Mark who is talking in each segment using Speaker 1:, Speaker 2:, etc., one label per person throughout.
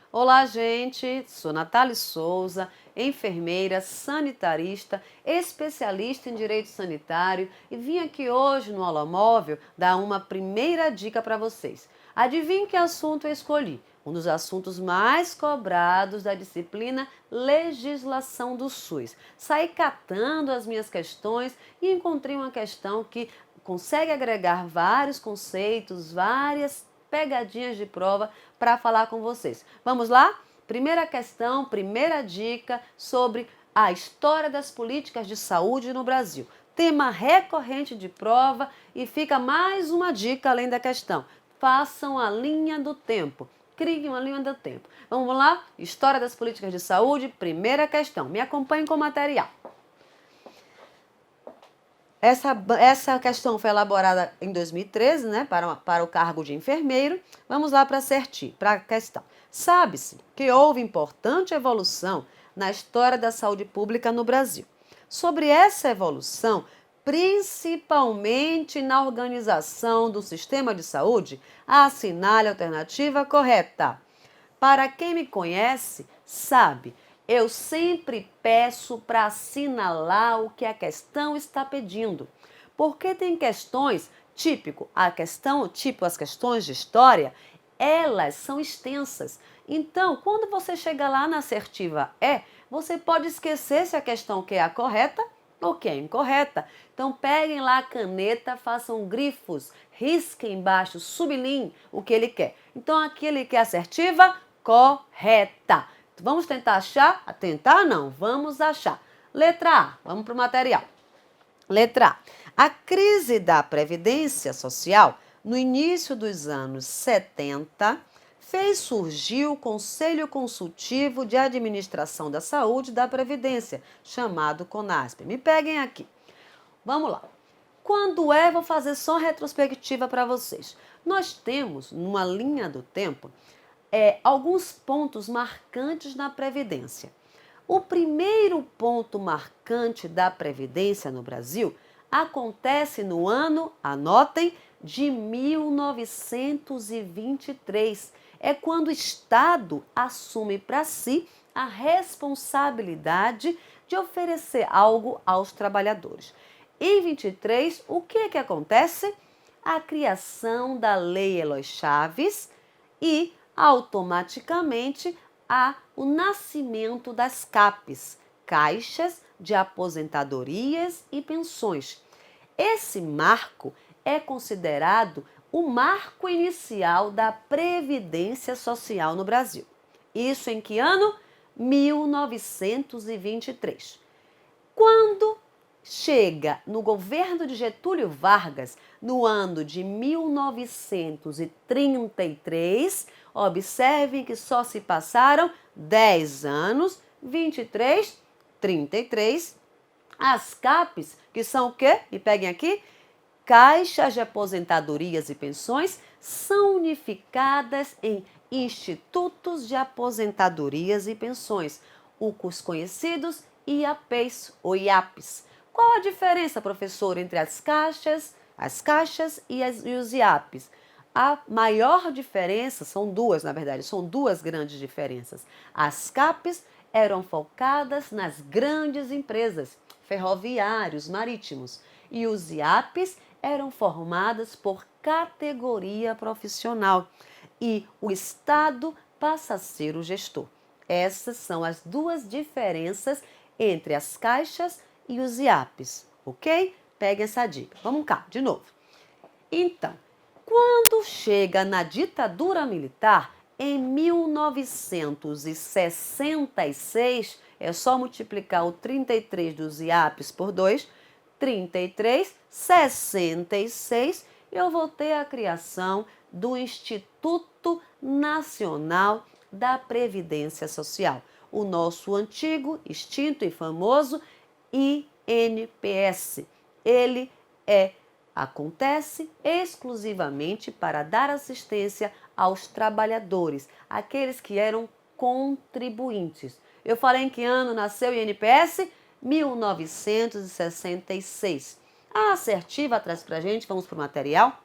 Speaker 1: Olá, gente. Sou Natália Souza, enfermeira, sanitarista, especialista em direito sanitário e vim aqui hoje no Aula Móvel dar uma primeira dica para vocês. Adivinhe que assunto eu escolhi? Um dos assuntos mais cobrados da disciplina Legislação do SUS. Saí catando as minhas questões e encontrei uma questão que consegue agregar vários conceitos, várias pegadinhas de prova para falar com vocês. Vamos lá? Primeira questão, primeira dica sobre a história das políticas de saúde no Brasil. Tema recorrente de prova e fica mais uma dica além da questão. Façam a linha do tempo. Criem uma linha do tempo. Vamos lá? História das políticas de saúde, primeira questão. Me acompanhem com o material. Essa questão foi elaborada em 2013, né, para o cargo de enfermeiro. Vamos lá para a questão. Sabe-se que houve importante evolução na história da saúde pública no Brasil. Sobre essa evolução, principalmente na organização do sistema de saúde, assinale a alternativa correta. Para quem me conhece, sabe, eu sempre peço para assinalar o que a questão está pedindo. Porque tem questões, as questões de história, elas são extensas. Então, quando você chega lá na assertiva você pode esquecer se a questão que é a correta ou que é incorreta. Então, peguem lá a caneta, façam grifos, risquem embaixo, sublinhem o que ele quer. Então, aqui ele quer assertiva correta. Vamos tentar achar? Tentar não, vamos achar. Letra A, vamos para o material. Letra A. A crise da Previdência Social, no início dos anos 70, fez surgir o Conselho Consultivo de Administração da Saúde e da Previdência, chamado CONASP. Me peguem aqui. Vamos lá. Quando vou fazer só retrospectiva para vocês. Nós temos, numa linha do tempo, alguns pontos marcantes na Previdência. O primeiro ponto marcante da Previdência no Brasil acontece no ano, anotem, de 1923. É quando o Estado assume para si a responsabilidade de oferecer algo aos trabalhadores. Em 23, o que acontece? A criação da Lei Eloy Chaves e, automaticamente, o nascimento das CAPES, Caixas de Aposentadorias e Pensões. Esse marco é considerado o marco inicial da Previdência Social no Brasil. Isso em que ano? 1923. Quando chega no governo de Getúlio Vargas, no ano de 1933, observem que só se passaram 10 anos, 23, 33. As CAPES, que são o quê? Me peguem aqui. Caixas de Aposentadorias e Pensões, são unificadas em Institutos de Aposentadorias e Pensões, os conhecidos IAPs ou IAPs. Qual a diferença, professor, entre as caixas e os IAPs? A maior diferença, são duas grandes diferenças. As CAPES eram focadas nas grandes empresas, ferroviários, marítimos, e os IAPs eram formadas por categoria profissional e o Estado passa a ser o gestor. Essas são as duas diferenças entre as caixas e os IAPs, ok? Pegue essa dica. Vamos cá, de novo. Então, quando chega na ditadura militar, em 1966, é só multiplicar o 33 dos IAPs por 2, 33, 66, eu vou ter a criação do Instituto Nacional da Previdência Social, o nosso antigo, extinto e famoso INPS. Ele acontece exclusivamente para dar assistência aos trabalhadores, aqueles que eram contribuintes. Eu falei em que ano nasceu o INPS? 1966. A assertiva traz para a gente, vamos para o material.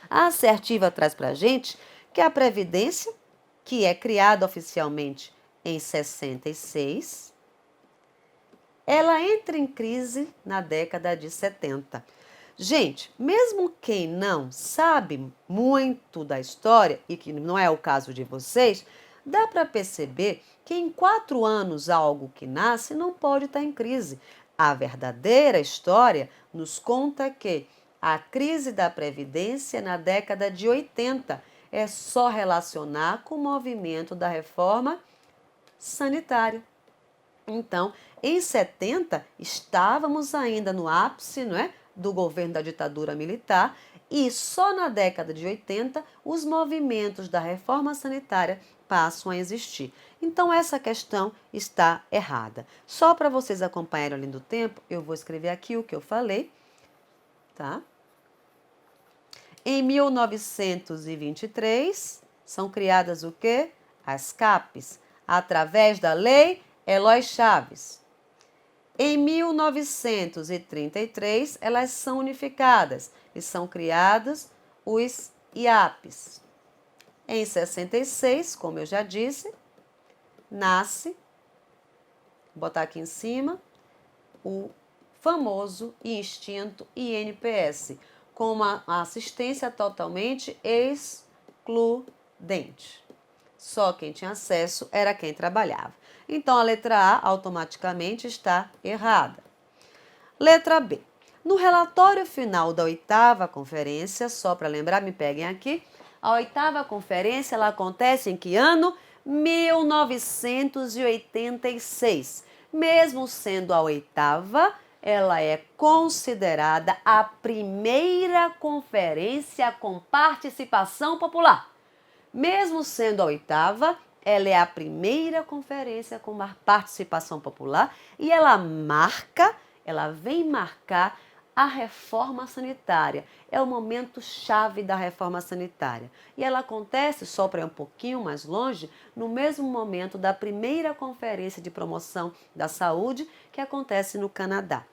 Speaker 1: A assertiva traz para a gente que a Previdência que é criada oficialmente em 66, ela entra em crise na década de 70. Gente, mesmo quem não sabe muito da história, e que não é o caso de vocês, dá para perceber que em 4 anos algo que nasce não pode estar em crise. A verdadeira história nos conta que a crise da Previdência na década de 80 é só relacionar com o movimento da reforma sanitária. Então, em 70, estávamos ainda no ápice, não é, do governo da ditadura militar, e só na década de 80 os movimentos da reforma sanitária passam a existir. Então, essa questão está errada. Só para vocês acompanharem ao longo do tempo, eu vou escrever aqui o que eu falei, tá? Em 1923, são criadas o quê? As CAPES, através da Lei Eloy Chaves. Em 1933, elas são unificadas e são criados os IAPs. Em 66, como eu já disse, nasce, vou botar aqui em cima, o famoso e extinto INPS, com uma assistência totalmente excludente. Só quem tinha acesso era quem trabalhava. Então, a letra A automaticamente está errada. Letra B. No relatório final da 8ª conferência, só para lembrar, me peguem aqui, a 8ª conferência ela acontece em que ano? 1986. Mesmo sendo a 8ª, ela é considerada a primeira conferência com participação popular. Mesmo sendo a 8ª, ela é a primeira conferência com participação popular e ela vem marcar a reforma sanitária. É o momento chave da reforma sanitária. E ela acontece, só para ir um pouquinho mais longe, no mesmo momento da primeira conferência de promoção da saúde que acontece no Canadá.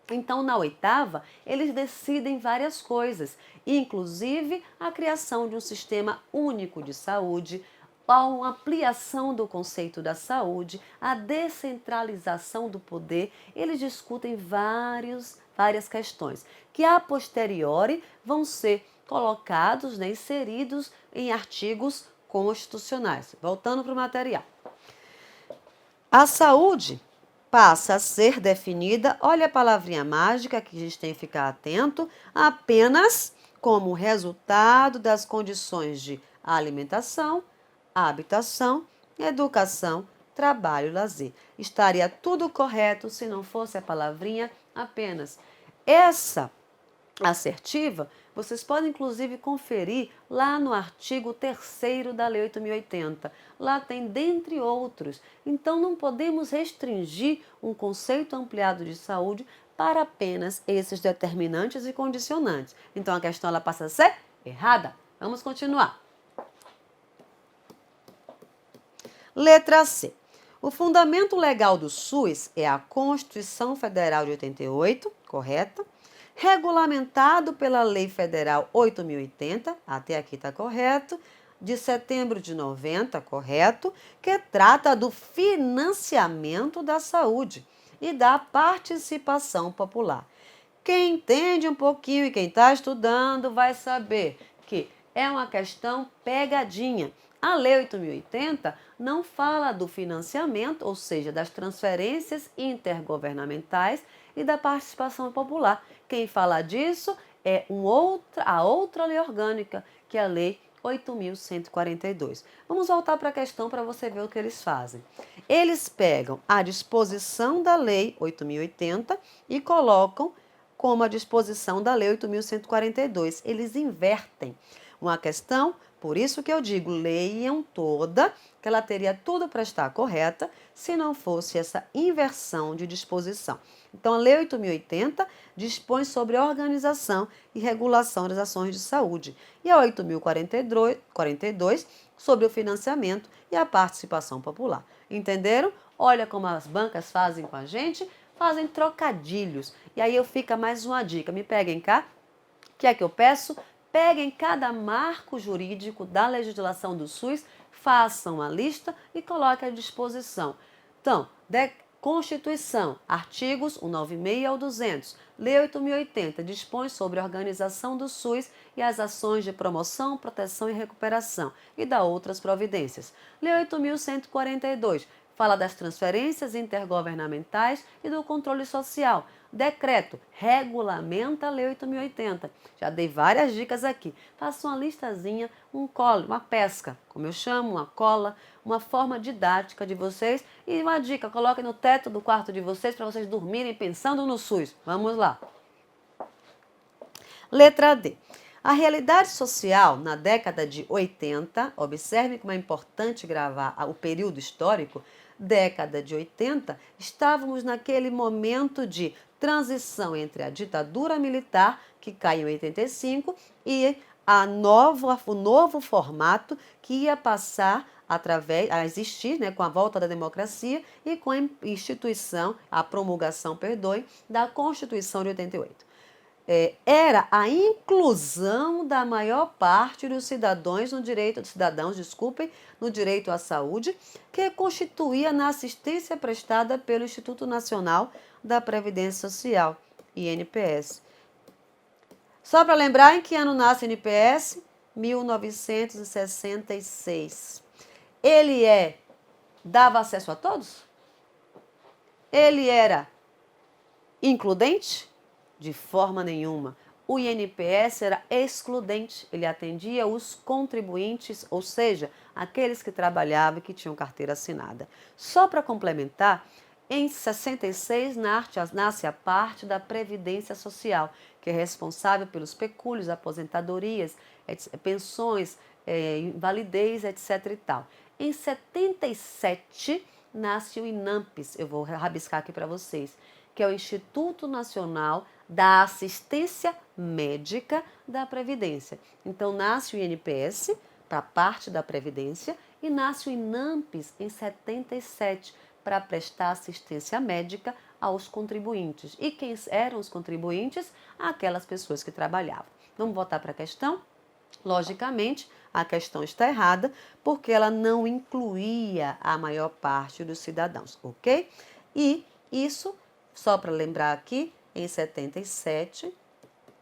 Speaker 1: Então, na 8ª, eles decidem várias coisas, inclusive a criação de um sistema único de saúde, a ampliação do conceito da saúde, a descentralização do poder. Eles discutem várias questões que, a posteriori, vão ser colocados, né, inseridos em artigos constitucionais. Voltando para o material. A saúde passa a ser definida, olha a palavrinha mágica que a gente tem que ficar atento, apenas como resultado das condições de alimentação, habitação, educação, trabalho e lazer. Estaria tudo correto se não fosse a palavrinha apenas. Essa assertiva, vocês podem inclusive conferir lá no artigo 3º da Lei 8.080. Lá tem dentre outros. Então não podemos restringir um conceito ampliado de saúde para apenas esses determinantes e condicionantes. Então a questão ela passa a ser errada. Vamos continuar. Letra C. O fundamento legal do SUS é a Constituição Federal de 88, correta? Regulamentado pela Lei Federal 8.080, até aqui está correto, de setembro de 90, correto, que trata do financiamento da saúde e da participação popular. Quem entende um pouquinho e quem está estudando vai saber que é uma questão pegadinha. A Lei 8.080 não fala do financiamento, ou seja, das transferências intergovernamentais e da participação popular. Quem fala disso é a outra lei orgânica, que é a Lei 8.142. Vamos voltar para a questão para você ver o que eles fazem. Eles pegam a disposição da Lei 8.080 e colocam como a disposição da Lei 8.142. Eles invertem uma questão. Por isso que eu digo, leiam toda, que ela teria tudo para estar correta, se não fosse essa inversão de disposição. Então, a Lei 8.080 dispõe sobre a organização e regulação das ações de saúde. E a 8.042 sobre o financiamento e a participação popular. Entenderam? Olha como as bancas fazem com a gente, fazem trocadilhos. E aí fica mais uma dica, me peguem cá. O que é que eu peço? Peguem cada marco jurídico da legislação do SUS, Façam a lista e coloquem à disposição. Então, Constituição, artigos 196 ao 200. Lei 8.080 dispõe sobre a organização do SUS e as ações de promoção, proteção e recuperação e dá outras providências. Lei 8.142 fala das transferências intergovernamentais e do controle social. Decreto regulamenta a Lei 8.080. Já dei várias dicas aqui. Faça uma listazinha, um colo, uma pesca, como eu chamo, uma cola, uma forma didática de vocês. E uma dica, coloquem no teto do quarto de vocês para vocês dormirem pensando no SUS. Vamos lá. Letra D. A realidade social na década de 80, observe como é importante gravar o período histórico, década de 80, estávamos naquele momento de transição entre a ditadura militar, que cai em 85, e o novo formato que ia passar a existir, né, com a volta da democracia e com a instituição, a promulgação, da Constituição de 88. Era a inclusão da maior parte dos cidadãos no direito à saúde, que constituía na assistência prestada pelo Instituto Nacional da Previdência Social, INPS. Só para lembrar, em que ano nasce o INPS? 1966. Ele dava acesso a todos? Ele era includente? De forma nenhuma. O INPS era excludente, ele atendia os contribuintes, ou seja, aqueles que trabalhavam e que tinham carteira assinada. Só para complementar, em 66 nasce a parte da Previdência Social, que é responsável pelos pecúlios, aposentadorias, pensões, invalidez, etc. e tal. Em 77 nasce o INAMPS, eu vou rabiscar aqui para vocês, que é o Instituto Nacional da Assistência Médica da Previdência. Então, nasce o INPS, para a parte da Previdência, e nasce o INAMPS em 77, para prestar assistência médica aos contribuintes. E quem eram os contribuintes? Aquelas pessoas que trabalhavam. Vamos voltar para a questão? Logicamente, a questão está errada, porque ela não incluía a maior parte dos cidadãos, ok? E isso, só para lembrar aqui, em 77,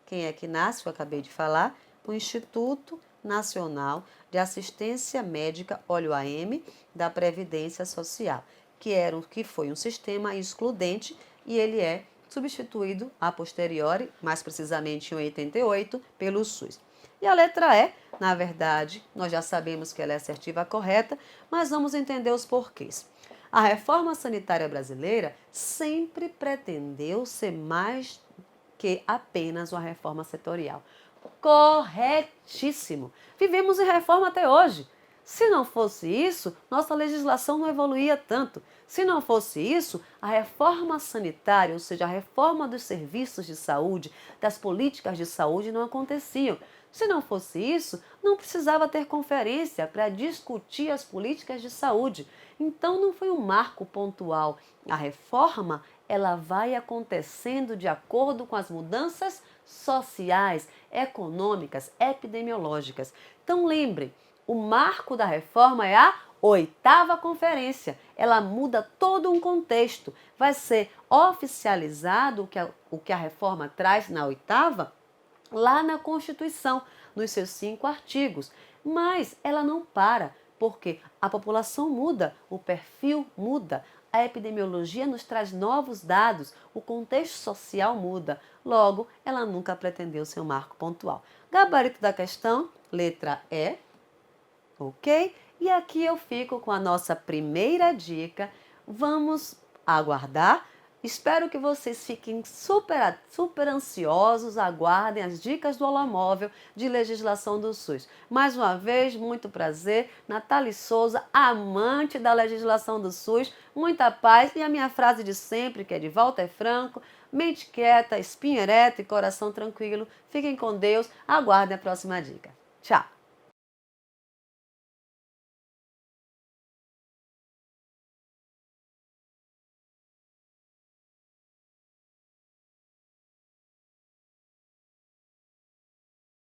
Speaker 1: quem é que nasce? Eu acabei de falar, o Instituto Nacional de Assistência Médica, olha o AM, da Previdência Social, que foi um sistema excludente e ele é substituído a posteriori, mais precisamente em 88, pelo SUS. E a letra E, na verdade, nós já sabemos que ela é assertiva correta, mas vamos entender os porquês. A reforma sanitária brasileira sempre pretendeu ser mais que apenas uma reforma setorial. Corretíssimo! Vivemos em reforma até hoje. Se não fosse isso, nossa legislação não evoluía tanto. Se não fosse isso, a reforma sanitária, ou seja, a reforma dos serviços de saúde, das políticas de saúde, não aconteciam. Se não fosse isso, não precisava ter conferência para discutir as políticas de saúde. Então, não foi um marco pontual. A reforma, ela vai acontecendo de acordo com as mudanças sociais, econômicas, epidemiológicas. Então, lembre, o marco da reforma é a 8ª conferência. Ela muda todo um contexto. Vai ser oficializado o que a reforma traz na 8ª, lá na Constituição, nos seus 5 artigos. Mas ela não para, porque a população muda, o perfil muda, a epidemiologia nos traz novos dados, o contexto social muda. Logo, ela nunca pretendeu ser um marco pontual. Gabarito da questão, letra E, ok? E aqui eu fico com a nossa primeira dica. Vamos aguardar. Espero que vocês fiquem super ansiosos, aguardem as dicas do Holomóvel de legislação do SUS. Mais uma vez, muito prazer. Natália Souza, amante da legislação do SUS. Muita paz e a minha frase de sempre, que é de Walter Franco: mente quieta, espinha ereta e coração tranquilo. Fiquem com Deus. Aguardem a próxima dica. Tchau!